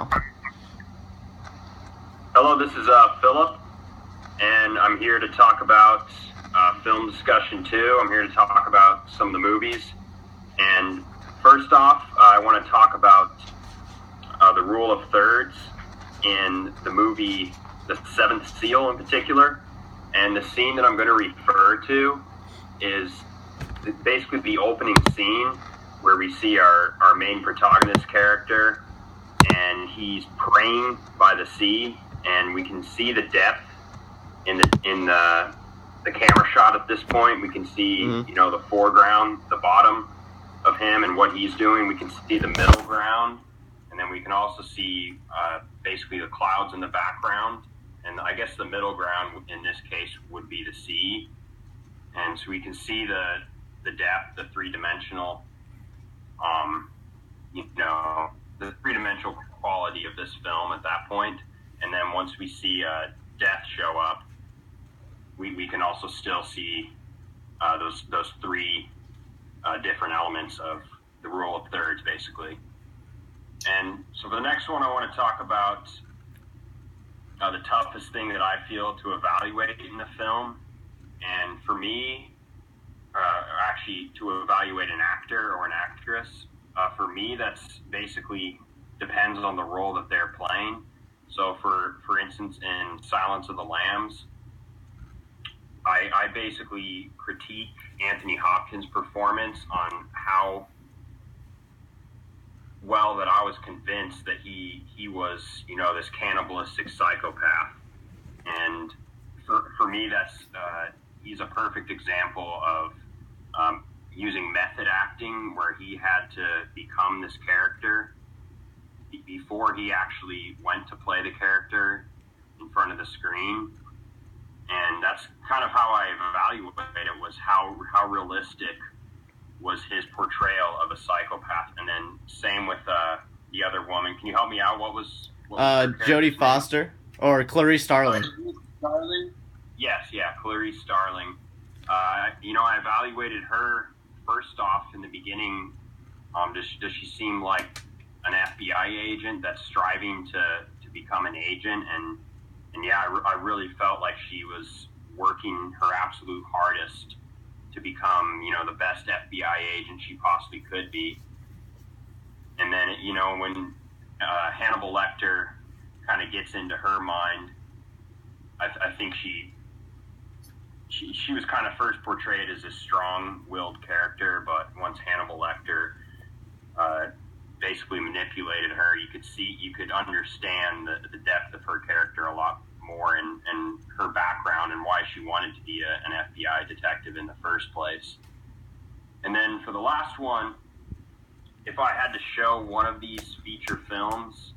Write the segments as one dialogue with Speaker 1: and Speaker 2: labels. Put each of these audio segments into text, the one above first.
Speaker 1: now.
Speaker 2: Hello, this is Philip, and I'm here to talk about Film Discussion 2. I'm here to talk about some of the movies. And first off, I want to talk about the rule of thirds in the movie The Seventh Seal in particular. And the scene that I'm going to refer to is basically the opening scene where we see our main protagonist character, and he's praying by the sea, and we can see the depth in the camera shot at this point. We can see the foreground, the bottom of him and what he's doing. We can see the middle ground, and then we can also see basically the clouds in the background. And I guess the middle ground in this case would be the sea. And so we can see the depth, the three-dimensional, the three-dimensional quality of this film at that point. And then once we see death show up, we can also still see those three different elements of the rule of thirds, basically. And so for the next one, I want to talk about the toughest thing that I feel to evaluate in the film. And for me, actually to evaluate an actor or an actress, for me, that's basically depends on the role that they're playing. So for instance, in Silence of the Lambs, I basically critique Anthony Hopkins' performance on how well that I was convinced that he was, this cannibalistic psychopath. And for me, that's he's a perfect example of using method acting, where he had to become this character before he actually went to play the character in front of the screen. And that's kind of how I evaluated it, was how realistic was his portrayal of a psychopath. And then same with the other woman. Can you help me out? What was
Speaker 1: Jodie Foster or Clarice Starling?
Speaker 2: Yes, Clarice Starling. I evaluated her first off in the beginning. Does she seem like an FBI agent that's striving to become an agent? And yeah, I really felt like she was working her absolute hardest to become, the best FBI agent she possibly could be. And then, when Hannibal Lecter kind of gets into her mind, I think she was kind of first portrayed as a strong-willed character, but once Hannibal Lecter basically manipulated her, you could understand the depth of her character a lot more, and her background and why she wanted to be an FBI detective in the first place. And then for the last one, if I had to show one of these feature films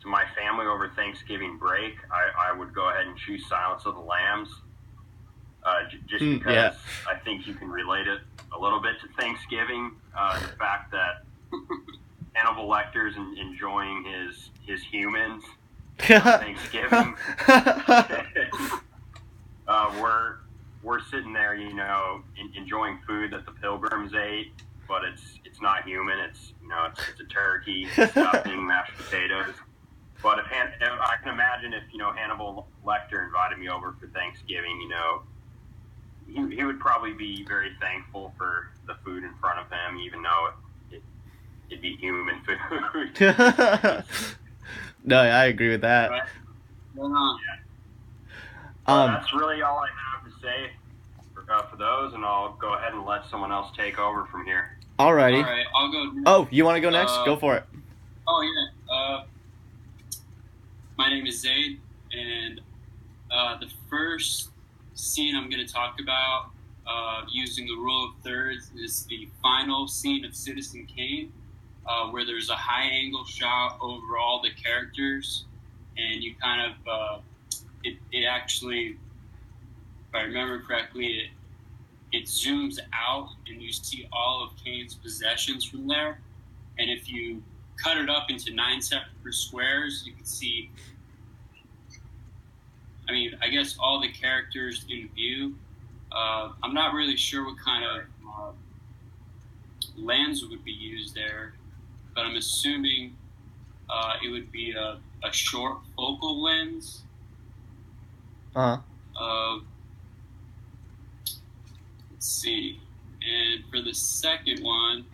Speaker 2: to my family over Thanksgiving break, I would go ahead and choose Silence of the Lambs, just because I think you can relate it a little bit to Thanksgiving. The fact that Hannibal Lecter's enjoying his humans on Thanksgiving. We're sitting there, enjoying food that the Pilgrims ate, but it's not human. It's a turkey, stuffing, mashed potatoes. But if I can imagine if Hannibal Lecter invited me over for Thanksgiving, he would probably be very thankful for the food in front of him, even though it'd be human food.
Speaker 1: No, I agree with that.
Speaker 2: Right? That's really all I have to say for those, and I'll go ahead and let someone else take over from here.
Speaker 1: Alrighty.
Speaker 3: All right, I'll go next.
Speaker 1: Oh, you want to go next? Go for it.
Speaker 3: Oh, yeah. My name is Zaid, and the first scene I'm going to talk about using the rule of thirds is the final scene of Citizen Kane, where there's a high-angle shot over all the characters, and you kind of, it actually, if I remember correctly, it zooms out, and you see all of Kane's possessions from there. And if you cut it up into 9 separate squares, you can see, I guess all the characters in view. I'm not really sure what kind of lens would be used there, but I'm assuming it would be a short focal lens.
Speaker 1: Uh-huh.
Speaker 3: Let's see. And for the second one,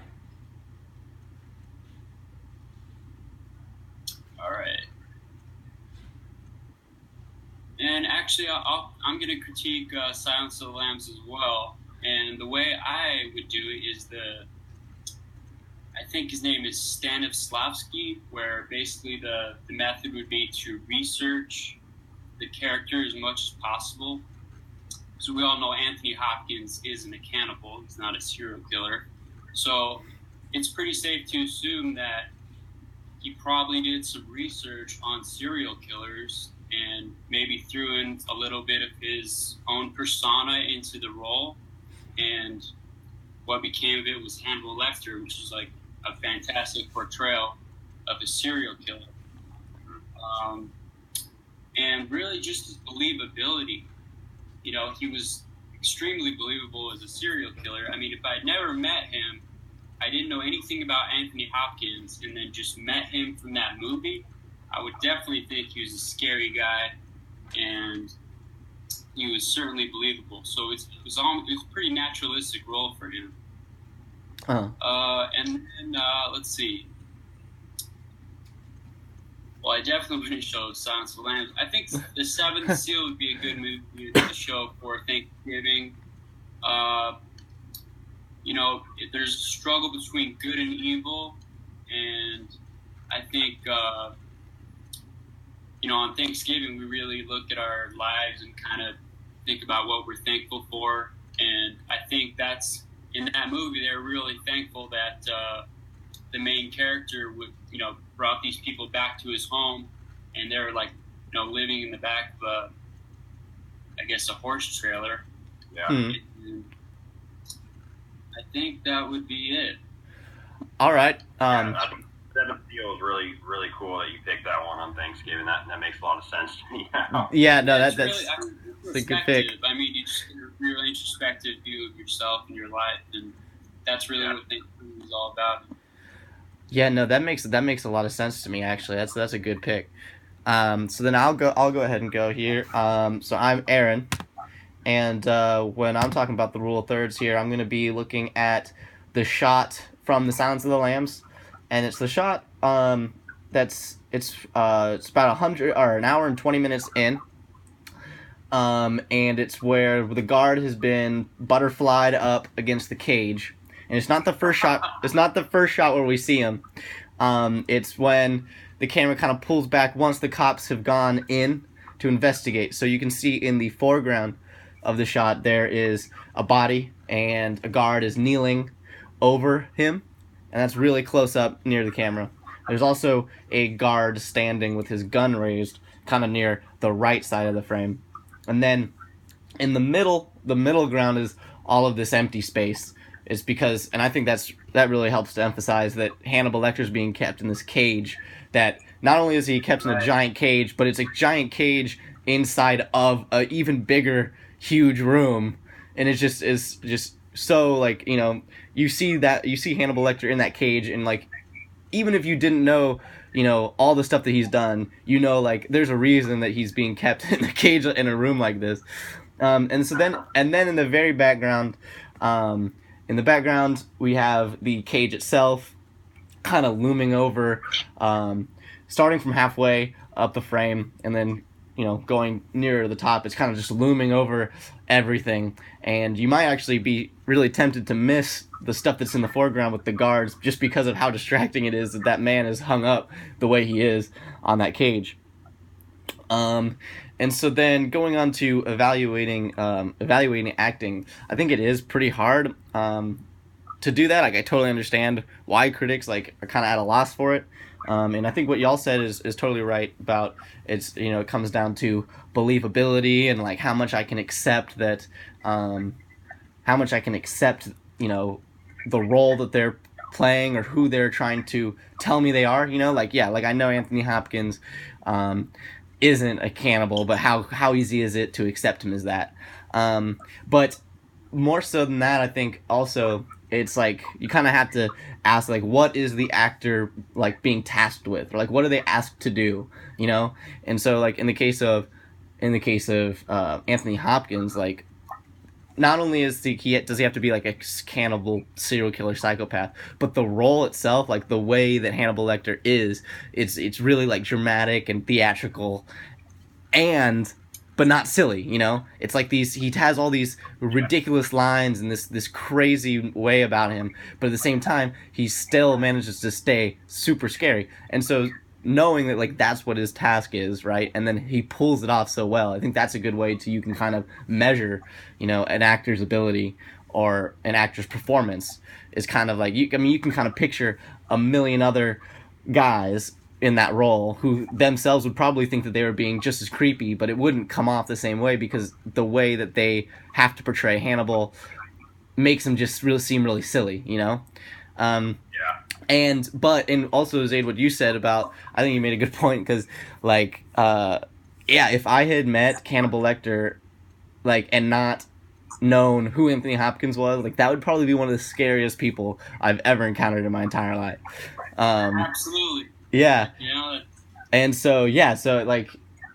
Speaker 3: all right. And actually, I'm going to critique Silence of the Lambs as well. And the way I would do it is I think his name is Stanislavski, where basically the method would be to research the character as much as possible. So we all know Anthony Hopkins isn't a cannibal. He's not a serial killer. So it's pretty safe to assume that he probably did some research on serial killers and maybe threw in a little bit of his own persona into the role. And what became of it was Hannibal Lecter, which is like a fantastic portrayal of a serial killer. And really just his believability. You know, he was extremely believable as a serial killer. I mean, if I'd never met him, I didn't know anything about Anthony Hopkins, and then just met him from that movie, I would definitely think he was a scary guy, and he was certainly believable. So it was a pretty naturalistic role for him.
Speaker 1: Uh-huh.
Speaker 3: And then, let's see. Well, I definitely wouldn't show Silence of the Lambs. I think The Seventh Seal would be a good movie to show for Thanksgiving. You know, there's a struggle between good and evil, and I think, you know, on Thanksgiving we really look at our lives and kind of think about what we're thankful for, and I think that's, in that movie, they're really thankful that the main character would, you know, brought these people back to his home, and they were like, you know, living in the back of I guess a horse trailer.
Speaker 2: Yeah.
Speaker 3: And I think that would be it.
Speaker 1: All right.
Speaker 2: I think Seventh Seal is really, really cool that you picked that one on Thanksgiving. That makes a lot of sense to me now.
Speaker 1: Yeah, no, that's
Speaker 3: really, I mean,
Speaker 1: a good pick.
Speaker 3: I mean, you just get a real introspective view of yourself and your life, and that's really what Thanksgiving is all about.
Speaker 1: Yeah, no, that makes a lot of sense to me. Actually, that's a good pick. So then I'll go ahead and go here. So I'm Aaron, and when I'm talking about the rule of thirds here, I'm going to be looking at the shot from The Silence of the Lambs, and it's the shot it's about 100 or an hour and 20 minutes in. And it's where the guard has been butterflied up against the cage. And it's not the first shot. It's not the first shot where we see him. It's when the camera kind of pulls back once the cops have gone in to investigate. So you can see in the foreground of the shot there is a body, and a guard is kneeling over him, and that's really close up near the camera. There's also a guard standing with his gun raised, kind of near the right side of the frame. And then in the middle ground is all of this empty space. It's because, and I think that really helps to emphasize that Hannibal Lecter is being kept in this cage, that not only is he kept in a giant cage, but it's a giant cage inside of a even bigger, huge room. And it just is just so, like, you know, you see Hannibal Lecter in that cage, and like, even if you didn't know, you know, all the stuff that he's done, you know, like, there's a reason that he's being kept in a cage in a room like this. And then in the very background, we have the cage itself kind of looming over, starting from halfway up the frame, and then, you know, going nearer to the top. It's kind of just looming over everything, and you might actually be really tempted to miss the stuff that's in the foreground with the guards, just because of how distracting it is that man is hung up the way he is on that cage. And so then going on to evaluating acting, I think it is pretty hard to do that. Like, I totally understand why critics like are kind of at a loss for it. And I think what y'all said is totally right about it's, you know, it comes down to believability and like how much I can accept that, you know, the role that they're playing or who they're trying to tell me they are, you know, like, yeah, like I know Anthony Hopkins isn't a cannibal, but how easy is it to accept him as that? But more so than that, I think also it's like you kind of have to ask like what is the actor like being tasked with, or like what are they asked to do, you know? And so like in the case of Anthony Hopkins, like not only does he have to be like a cannibal serial killer psychopath, but the role itself, like the way that Hannibal Lecter is, it's really like dramatic and theatrical, and but not silly, you know? It's like he has all these ridiculous lines and this crazy way about him, but at the same time he still manages to stay super scary. And so knowing that like that's what his task is, right? And then he pulls it off so well. I think that's a good way to you can kind of measure, you know, an actor's ability or an actor's performance is kind of like you can kind of picture a million other guys in that role who themselves would probably think that they were being just as creepy, but it wouldn't come off the same way because the way that they have to portray Hannibal makes them just really seem really silly, you know? And also Zaid, what you said about, I think you made a good point, because like yeah, if I had met Cannibal Lecter like and not known who Anthony Hopkins was, like that would probably be one of the scariest people I've ever encountered in my entire life.
Speaker 3: Absolutely.
Speaker 1: Yeah.
Speaker 3: You know,
Speaker 1: And so yeah, so like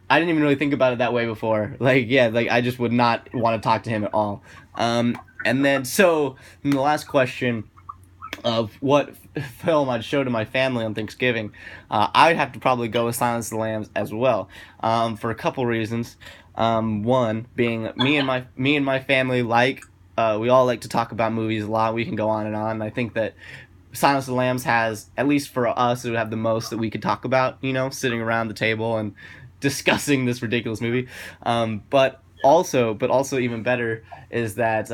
Speaker 1: I didn't even really think about it that way before. Like yeah, like I just would not want to talk to him at all. And then so the last question of what film I'd show to my family on Thanksgiving, I'd have to probably go with Silence of the Lambs as well, for a couple reasons. One being me and my family we all like to talk about movies a lot. We can go on and on. I think that Silence of the Lambs has, at least for us, it would have the most that we could talk about, you know, sitting around the table and discussing this ridiculous movie. But also even better is that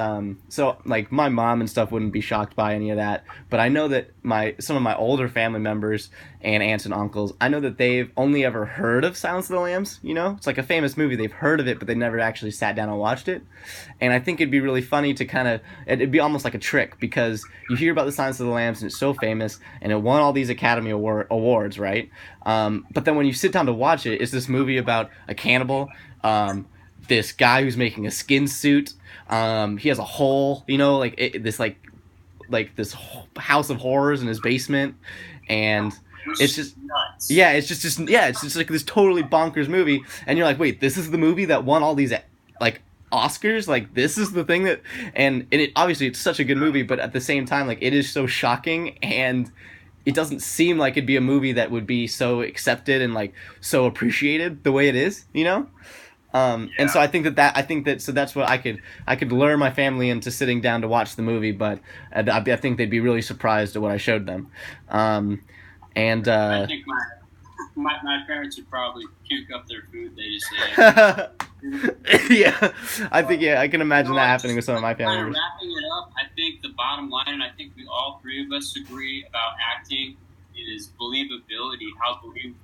Speaker 1: so like my mom and stuff wouldn't be shocked by any of that, but I know that some of my older family members and aunts and uncles, I know that they've only ever heard of Silence of the Lambs, you know? It's like a famous movie, they've heard of it, but they never actually sat down and watched it. And I think it'd be really funny to it'd be almost like a trick, because you hear about the Silence of the Lambs and it's so famous and it won all these Academy Awards, right? But then when you sit down to watch it, it's this movie about a cannibal, this guy who's making a skin suit. He has a hole, you know, this house of horrors in his basement, and it's just
Speaker 3: nuts.
Speaker 1: yeah, it's just like this totally bonkers movie, and you're like, wait, this is the movie that won all these like Oscars? Like this is the thing that, and it obviously it's such a good movie, but at the same time, like it is so shocking, and it doesn't seem like it'd be a movie that would be so accepted and like so appreciated the way it is, you know? And so I think so that's what I could lure my family into sitting down to watch the movie, but I think they'd be really surprised at what I showed them.
Speaker 3: I think my parents would probably puke up their food. They just say,
Speaker 1: yeah, I can imagine that happening with some of my family
Speaker 3: kind of
Speaker 1: members.
Speaker 3: wrapping it up, I think the bottom line, and I think we all three of us agree about acting, is believability. How believable